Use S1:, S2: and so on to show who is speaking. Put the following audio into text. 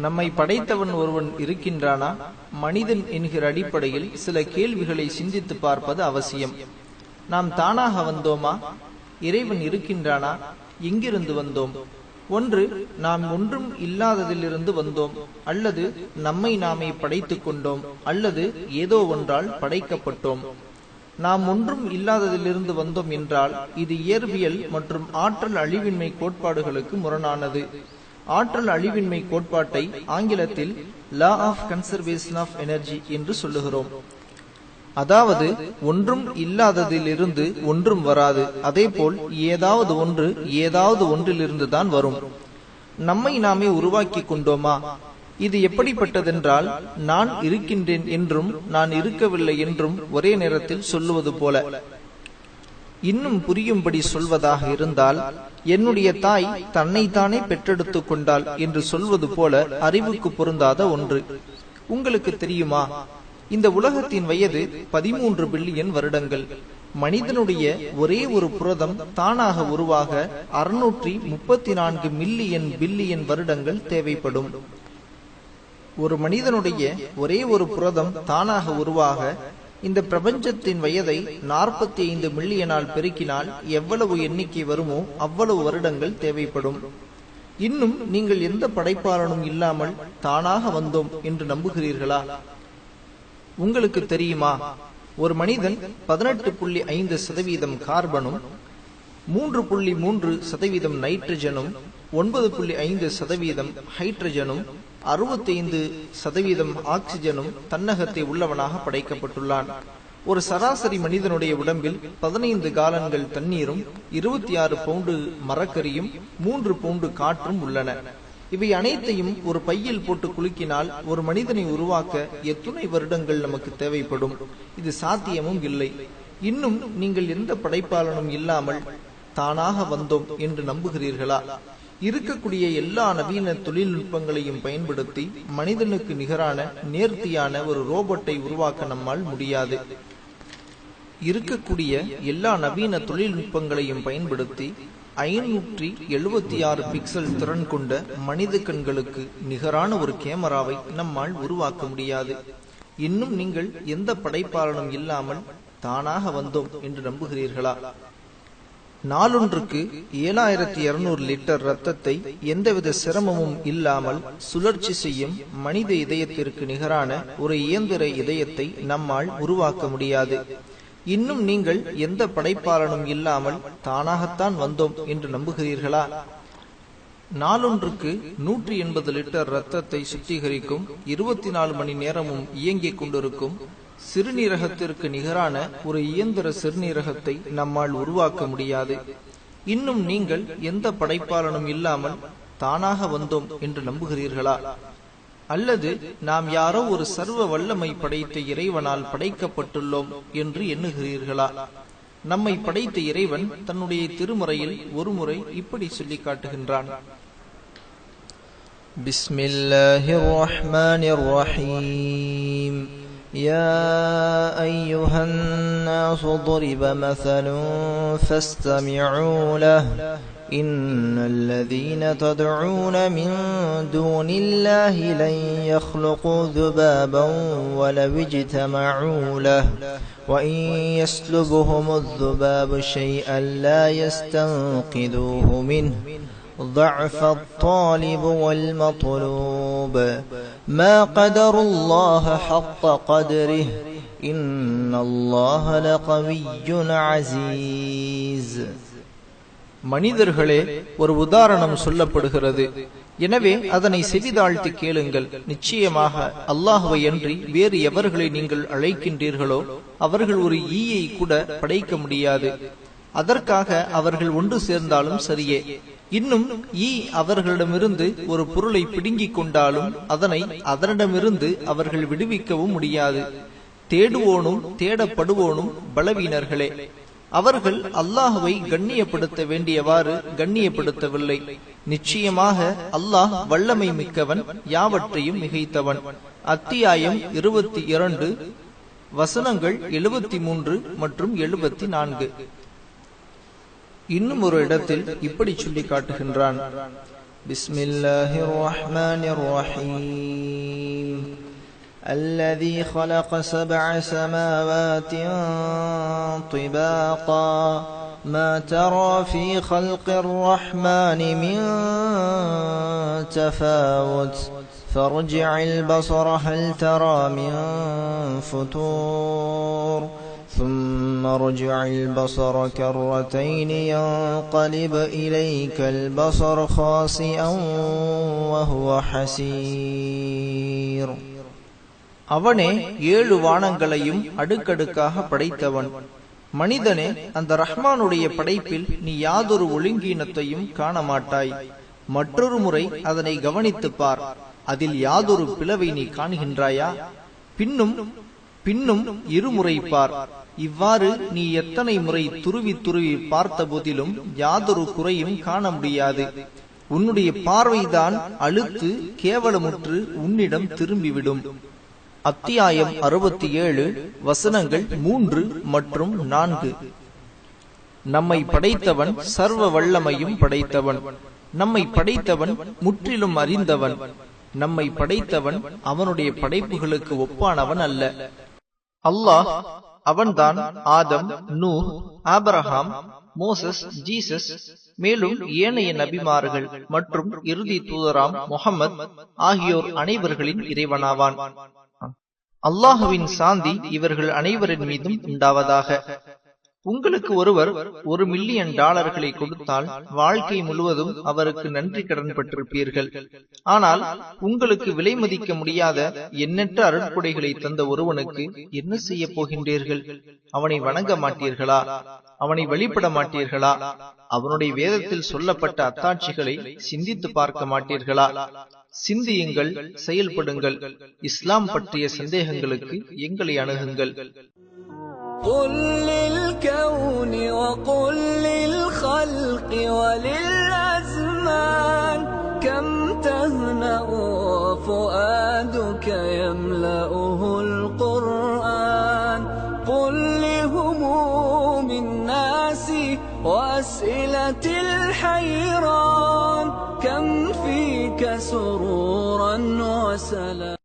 S1: நம்மை படைத்தவன் ஒருவன் இருக்கின்றானா? மனிதன் என்கிற அடிப்படையில் சில கேள்விகளை சிந்தித்து பார்ப்பது அவசியம். நாம் தானாக வந்தோமா? இறைவன் இருக்கின்றானா? எங்கிருந்து வந்தோம்? ஒன்று, நாம் ஒன்றும் இல்லாததிலிருந்து வந்தோம், அல்லது நம்மை நாமே படைத்துக் கொண்டோம், அல்லது ஏதோ ஒன்றால் படைக்கப்பட்டோம். நாம் ஒன்றும் இல்லாததிலிருந்து வந்தோம் என்றால் இது இயற்பியல் மற்றும் ஆற்றல் அழிவின்மை கோட்பாடுகளுக்கு முரணானது. ஆற்றல் அழிவின்மை கோட்பாட்டை ஆங்கிலத்தில் law of conservation of energy என்று சொல்லுகிறோம். அதாவது ஒன்றும் இல்லாததிலிருந்து ஒன்றும் வராது. அதே போல் ஏதாவது ஒன்று ஏதாவது ஒன்றிலிருந்து தான் வரும். நம்மை நாமே உருவாக்கி கொண்டோமா? இது எப்படிப்பட்டதென்றால், நான் இருக்கின்றேன் என்றும் நான் இருக்கவில்லை என்றும் ஒரே நேரத்தில் சொல்லுவது போல. இன்னும் புரியும்படி சொல்வதாக இருந்தால், என்னுடைய தாய் தன்னைத்தானே பெற்றெடுத்துக் கொண்டாள் என்று சொல்வது போல அறிவுக்கு பொருந்தாத ஒன்று. உங்களுக்கு தெரியுமா, இந்த உலகத்தின் வயது 13 பில்லியன் வருடங்கள். மனிதனுடைய ஒரே ஒரு புரதம் தானாக உருவாக 634 மில்லியன் பில்லியன் வருடங்கள் தேவைப்படும். ஒரு மனிதனுடைய ஒரே ஒரு புரதம் தானாக உருவாக இந்த பிரபஞ்சத்தின் வயதை 45 மில்லியனால் பெருக்கினால் எவ்வளவு எண்ணிக்கை வருமோ அவ்வளவு வருடங்கள் தேவைப்படும். இன்னும் நீங்கள் எந்த படைப்பாளனும் இல்லாமல் தானாக வந்தோம் என்று நம்புகிறீர்களா? உங்களுக்கு தெரியுமா, ஒரு மனிதன் 18.5% கார்பனும், 3.3% நைட்ரஜனும், 9.5% ஹைட்ரஜனும், 65% ஆக்சிஜனும் தன்னகத்தை உள்ளவனாக படைக்கப்பட்டுள்ளான். ஒரு சராசரி மனிதனுடைய உடம்பில் 15 காலன்கள் தண்ணீரும், 26 பவுண்டு மரக்கரியும், 3 பவுண்டு காற்றும் உள்ளன. இவை அனைத்தையும் ஒரு பையில் போட்டு குலுக்கினால் ஒரு மனிதனை உருவாக்க எத்தனை வருடங்கள் நமக்கு தேவைப்படும்? இது சாத்தியமும் இல்லை. இன்னும் நீங்கள் எந்த படைப்பாளனும் இல்லாமல் தானாக வந்தோம் என்று நம்புகிறீர்களா? இருக்கக்கூடிய எல்லா நவீன தொழில்நுட்பங்களையும் பயன்படுத்தி மனிதனுக்கு நிகரான நேர்த்தியான ஒரு ரோபோட்டை உருவாக்க நம்மால் முடியாது. இருக்கக்கூடிய எல்லா நவீன தொழில்நுட்பங்களையும் பயன்படுத்தி 576 பிக்சல் திறன் கொண்ட மனித கண்களுக்கு நிகரான ஒரு கேமராவை நம்மால் உருவாக்க முடியாது. இன்னும் நீங்கள் எந்த படைப்பாளனும் இல்லாமல் தானாக வந்தோம் என்று நம்புகிறீர்களா? நாளொன்றுக்கு 7200 லிட்டர் ரத்தத்தை எந்தவித சிரமமும் இல்லாமல் சுழற்சி செய்யும் மனித இதயத்திற்கு நிகரான ஒரு இயந்திர இதயத்தை நம்மால் உருவாக்க முடியாது. இன்னும் நீங்கள் எந்த படைப்பாளனும் இல்லாமல் தானாகத்தான் வந்தோம் என்று நம்புகிறீர்களா? நாளொன்றுக்கு 180 லிட்டர் ரத்தத்தை சுத்திகரிக்கும் 24 மணி நேரமும் இயங்கிக் கொண்டிருக்கும் சிறுநீரகத்திற்கு நிகரான ஒரு இயந்திர சிறுநீரகத்தை நம்மால் உருவாக்க முடியாது. இன்னும் நீங்கள் எந்த படைப்பாளனும் இல்லாமல் தானாக வந்தோம் என்று நம்புகிறீர்களா? அல்லது நாம் யாரோ ஒரு சர்வ வல்லமை படைத்த இறைவனால் படைக்கப்பட்டுள்ளோம் என்று எண்ணுகிறீர்களா? நம்மை படைத்த இறைவன் தன்னுடைய திருமுறையில் ஒருமுறை இப்படி சொல்லி காட்டுகின்றான்.
S2: பிஸ்மில்லாஹிர் ரஹ்மானிர் ரஹீம். يا أيها الناس ضرب مثل فاستمعوا له إن الذين تدعون من دون الله لن يخلقوا ذبابا ولو اجتمعوا له وإن يسلبهم الذباب شيئا لا يستنقذوه منه ضعف الطالب والمطلوب ما قدر الله حق قدره إن الله لقوي عزيز.
S1: மனிதர்களே, ஒரு உதாரணம் சொல்லப்படுகிறது. எனவே அதனை செவிதாழ்த்தி கேளுங்கள். நிச்சயமாக அல்லாஹ்வை அன்றி வேறு எவர்களை நீங்கள் அழைக்கின்றீர்களோ அவர்கள் ஒரு ஈயை கூட படைக்க முடியாது. அதற்காக அவர்கள் ஒன்று சேர்ந்தாலும் சரியே. இன்னும் ஈ அவர்களிடமிருந்து ஒரு பொருளை பிடுங்கிக் கொண்டாலும் அதனை அதனிடமிருந்து அவர்கள் விடுவிக்கவும் முடியாது. தேடுவோனும் தேடப்படுவோனும் பலவீனர்களே. அவர்கள் அல்லாஹ்வை கண்ணியப்படுத்த வேண்டியவாறு கண்ணியப்படுத்தவில்லை. நிச்சயமாக அல்லாஹ் வல்லமை மிக்கவன், யாவற்றையும் மிகைத்தவன். அத்தியாயம் 22 வசனங்கள் 73 மற்றும் 74. இன்னும் ஒரு இடத்தில் இப்படி சொல்லி காட்டுகின்றான்.
S2: بسم الله الرحمن الرحيم الذي خلق 7 سماوات طباقا ما ترى في خلق الرحمن من تفاوت فارجع البصر هل ترى من فتور ثم ارجع البصر كرتين ينقلب إليك البصر خاسئا وهو حسير.
S1: அவனே 7 வானங்களையும் அடுக்கடுக்காக படைத்தவன். மனிதனே, அந்த ரஹ்மானுடைய படைப்பில் நீ யாதொரு ஒழுங்கீனத்தையும் காண மாட்டாய். மற்றொரு முறை அதனை கவனித்துப் பார். அதில் யாதொரு பிளவை நீ காண்கின்றாயா? பின்னும் இருமுறை பார். இவ்வாறு நீ எத்தனை முறை துருவி துருவி பார்த்த போதிலும் யாதொரு குறையும் காண முடியாது. உன்னுடைய பார்வைதான் அழுத்து கேவலமுற்று உன்னிடம் திரும்பிவிடும். அத்தியாயம் 67 வசனங்கள் 3 மற்றும் 4. நம்மை படைத்தவன் சர்வ வல்லமையும் படைத்தவன். நம்மை படைத்தவன் முற்றிலும் அறிந்தவன். நம்மை படைத்தவன் அவனுடைய படைப்புகளுக்கு ஒப்பானவன் அல்ல. அல்லாஹ் அவன்தான் ஆதம், நூஹ், ஆபிரகாம், மோசஸ், ஜீசஸ், மேலும் ஏனைய நபிமார்கள் மற்றும் இறுதி தூதராம் முஹம்மத் ஆகியோர் அனைவர்களின் இறைவனாவான். அல்லாஹுவின் சாந்தி இவர்கள் அனைவரின் மீதும் உண்டாவதாக. உங்களுக்கு ஒருவர் $1 மில்லியன் கொடுத்தால் வாழ்க்கை முழுவதும் அவருக்கு நன்றி கடன் பட்டிருப்பீர்கள். ஆனால் உங்களுக்கு விலை மதிக்க முடியாத எண்ணற்ற அருட்கொடைகளை தந்த ஒருவனுக்கு என்ன செய்ய போகின்றீர்கள்? அவனை வணங்க மாட்டீர்களா? அவனை வழிபட மாட்டீர்களா? அவனுடைய வேதத்தில் சொல்லப்பட்ட அத்தாட்சிகளை சிந்தித்து பார்க்க மாட்டீர்களா? சிந்தியுங்கள், செயல்படுங்கள். இஸ்லாம் பற்றிய சந்தேகங்களுக்கு எங்களை அணுகுங்கள்.
S3: قل للكون وقل للخلق وللأزمان كم تهنأ فؤادك يملأه القرآن قل لهموم الناس وأسئلة الحيران كم فيك سرورا وسلام